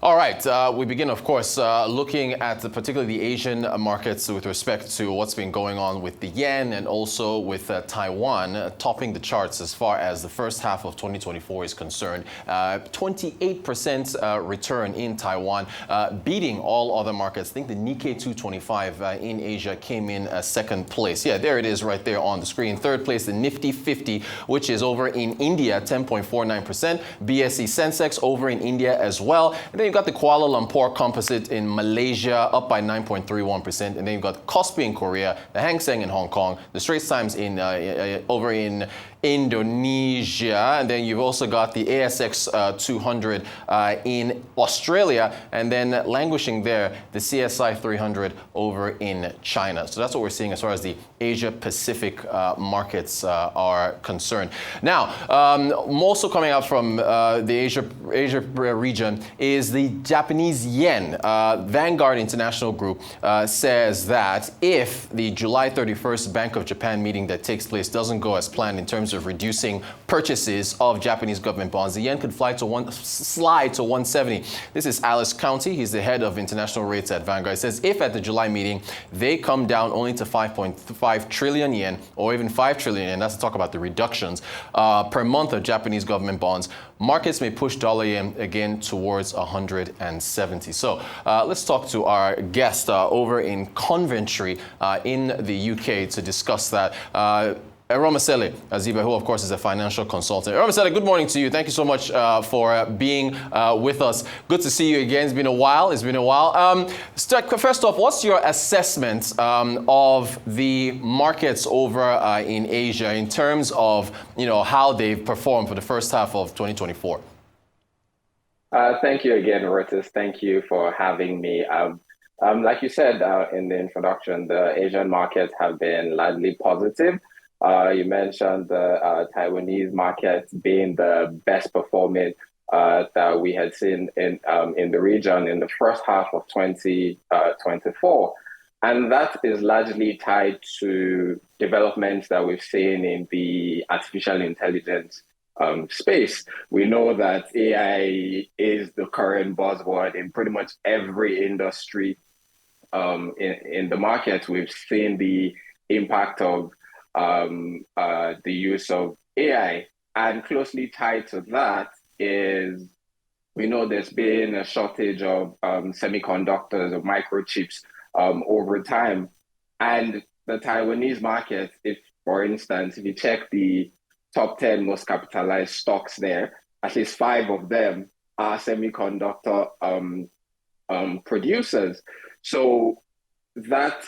All right, we begin, of course, looking at particularly the Asian markets with respect to what's been going on with the yen and also with Taiwan topping the charts as far as the first half of 2024 is concerned. 28% return in Taiwan, beating all other markets. I think the Nikkei 225 in Asia came in second place. Yeah, there it is right there on the screen. Third place, the Nifty 50, which is over in India, 10.49%. BSE Sensex over in India as well. And then you've got the Kuala Lumpur Composite in Malaysia up by 9.31%. And then you've got Kospi in Korea, the Hang Seng in Hong Kong, the Straits Times in over in Indonesia, and then you've also got the ASX 200 in Australia, and then languishing there, the CSI 300 over in China. So that's what we're seeing as far as the Asia Pacific markets are concerned. Now, also coming out from the Asia region is the Japanese yen. Vanguard International Group says that if the July 31st Bank of Japan meeting that takes place doesn't go as planned in terms of reducing purchases of Japanese government bonds, the yen could slide to 170. This is Alice County. He's the head of international rates at Vanguard. He says if at the July meeting they come down only to 5.5 trillion yen or even 5 trillion yen, that's to talk about the reductions per month of Japanese government bonds, markets may push dollar yen again towards 170. So let's talk to our guest over in Coventry in the UK to discuss that. Eronmosele Aziba, who of course is a financial consultant. Eronmosele, good morning to you. Thank you so much for being with us. Good to see you again. It's been a while. First off, what's your assessment of the markets over in Asia in terms of how they've performed for the first half of 2024? Thank you again, Rotis. Thank you for having me. Like you said in the introduction, the Asian markets have been largely positive. You mentioned the Taiwanese market being the best performing that we had seen in the region in the first half of 2024. And that is largely tied to developments that we've seen in the artificial intelligence space. We know that AI is the current buzzword in pretty much every industry in the market. We've seen the impact of the use of AI, and closely tied to that is we know there's been a shortage of semiconductors, of microchips over time. And the Taiwanese market, if for instance, if you check the top 10 most capitalized stocks there, at least 5 of them are semiconductor producers. So that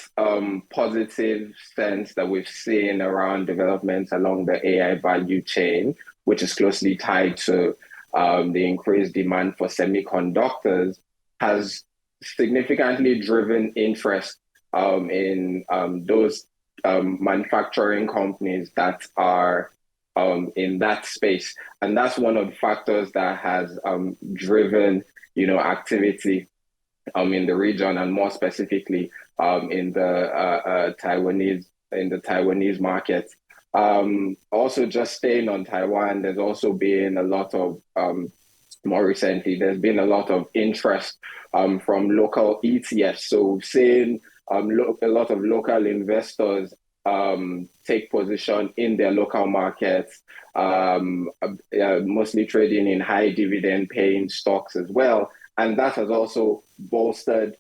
positive sense that we've seen around developments along the AI value chain, which is closely tied to the increased demand for semiconductors, has significantly driven interest in those manufacturing companies that are in that space. And that's one of the factors that has driven, activity in the region, and more specifically in the Taiwanese market. Also, just staying on Taiwan, there's also been a lot of more recently, there's been a lot of interest from local ETFs. So we've seen a lot of local investors take position in their local markets, mostly trading in high dividend paying stocks as well. And that has also bolstered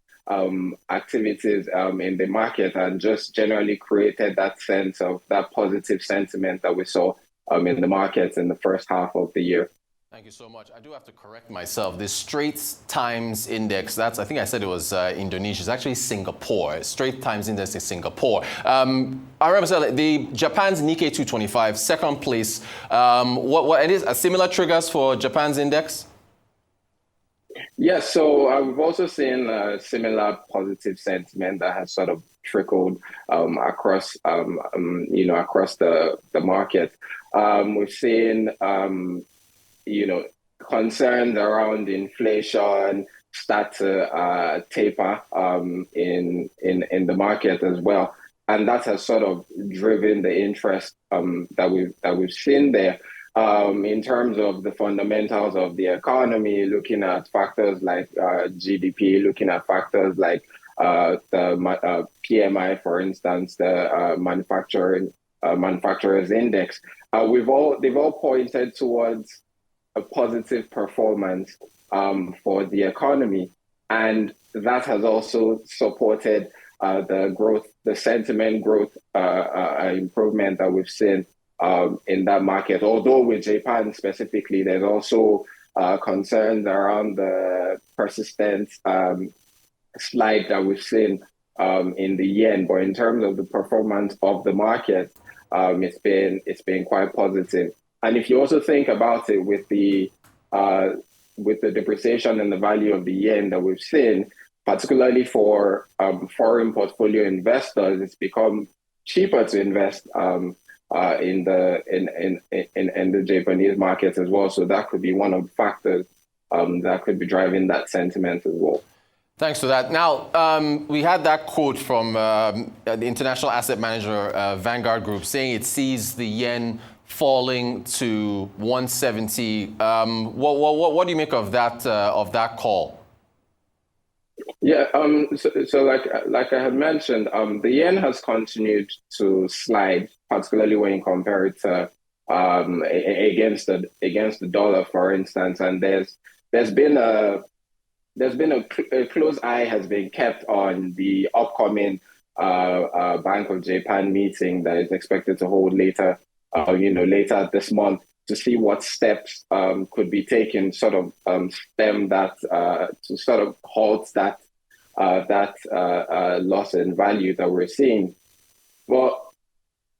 activities in the market and just generally created that sense of that positive sentiment that we saw in the markets in the first half of the year. Thank you so much. I do have to correct myself. The Straits Times Index, I think I said it was Indonesia. It's actually Singapore. Straits Times Index is Singapore. I remember the Japan's Nikkei 225, second place. What it is, a similar triggers for Japan's index? Yes, so we've also seen a similar positive sentiment that has sort of trickled across, across the market. We've seen, concerns around inflation start to taper in the market as well, and that has sort of driven the interest that we've seen there. in terms of the fundamentals of the economy, looking at factors like GDP, looking at factors like the PMI, for instance, the manufacturers index. They've all pointed towards a positive performance for the economy, and that has also supported the growth, the sentiment growth improvement that we've seen in that market. Although with Japan specifically, there's also concerns around the persistent slide that we've seen in the yen. But in terms of the performance of the market, it's been quite positive. And if you also think about it with the depreciation and the value of the yen that we've seen, particularly for foreign portfolio investors, it's become cheaper to invest in the Japanese market as well. So that could be one of the factors that could be driving that sentiment as well. Thanks for that. Now, we had that quote from the international asset manager Vanguard Group saying it sees the yen falling to 170. What do you make of that call? Yeah, so like I had mentioned, the yen has continued to slide, particularly when you compare it to against the dollar, for instance. And there's been a close eye has been kept on the upcoming Bank of Japan meeting that is expected to hold later this month, to see what steps could be taken, sort of stem that, to sort of halt that loss in value that we're seeing. But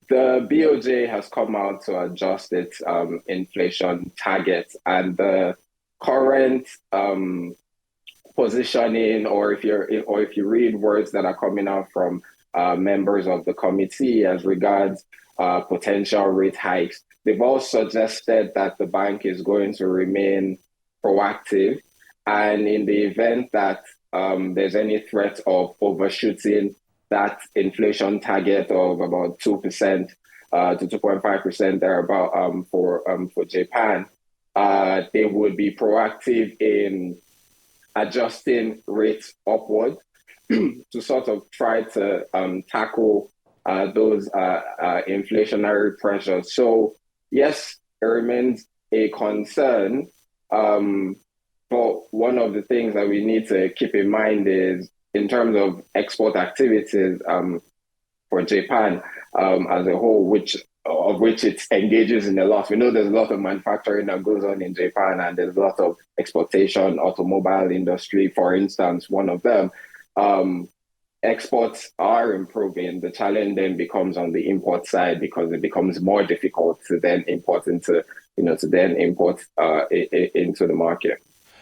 the BOJ has come out to adjust its inflation targets, and the current positioning, or if you read words that are coming out from members of the committee as regards potential rate hikes, they've all suggested that the bank is going to remain proactive, and in the event that there's any threat of overshooting that inflation target of about 2% to 2.5% thereabout for Japan, they would be proactive in adjusting rates upward to sort of try to tackle those inflationary pressures. So yes, it remains a concern, but one of the things that we need to keep in mind is, in terms of export activities for Japan as a whole, which it engages in a lot. We know there's a lot of manufacturing that goes on in Japan, and there's a lot of exportation, automobile industry, for instance, one of them. Exports are improving. The challenge then becomes on the import side, because it becomes more difficult to then import into the market.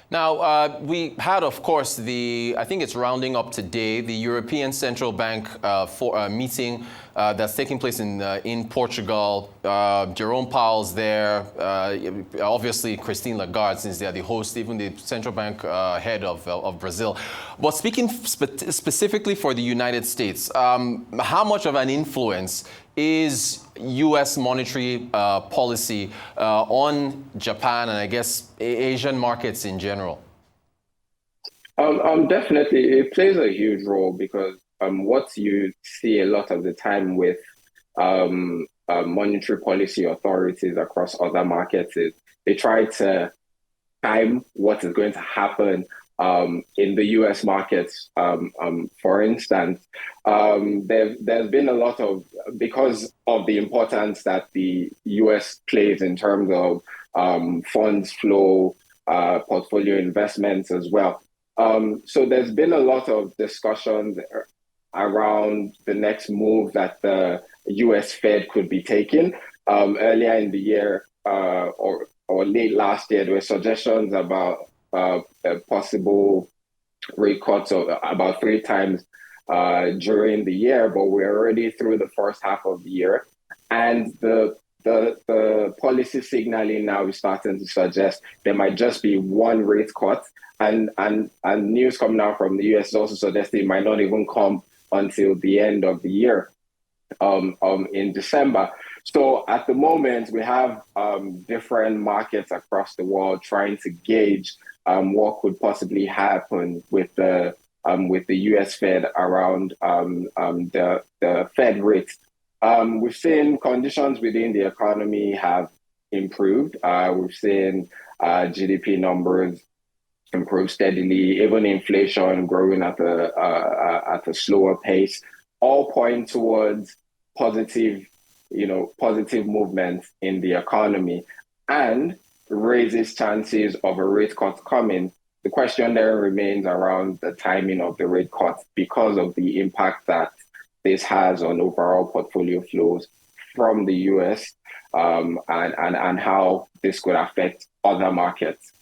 Now, we had, of course, I think it's rounding up today, the European Central Bank for a meeting that's taking place in Portugal. Jerome Powell's there. Obviously, Christine Lagarde, since they are the host, even the central bank head of Brazil. But speaking specifically for the United States, how much of an influence is U.S. monetary policy on Japan and, I guess, Asian markets in general? Definitely, it plays a huge role, because what you see a lot of the time with monetary policy authorities across other markets is they try to time what is going to happen in the U.S. markets. For instance, there's been a lot of, because of the importance that the U.S. plays in terms of funds flow, portfolio investments as well. So there's been a lot of discussions around the next move that the U.S. Fed could be taking. Earlier in the year or late last year, there were suggestions about a possible rate cuts of about 3 times during the year, but we're already through the first half of the year, and the policy signaling now is starting to suggest there might just be one rate cut, and news coming out from the US is also suggesting it might not even come until the end of the year, in December. So at the moment, we have different markets across the world trying to gauge what could possibly happen with the U.S. Fed around the Fed rate. We've seen conditions within the economy have improved. We've seen GDP numbers improve steadily, even inflation growing at a slower pace, all point towards positive, positive movements in the economy, and raises chances of a rate cut coming. The question there remains around the timing of the rate cut because of the impact that this has on overall portfolio flows from the US, and how this could affect other markets.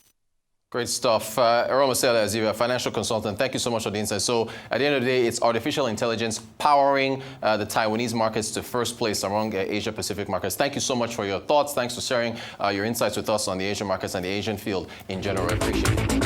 Great stuff. Eronmosele Aziba, financial consultant, thank you so much for the insight. So at the end of the day, it's artificial intelligence powering the Taiwanese markets to first place among Asia-Pacific markets. Thank you so much for your thoughts. Thanks for sharing your insights with us on the Asian markets and the Asian field in general. I appreciate it.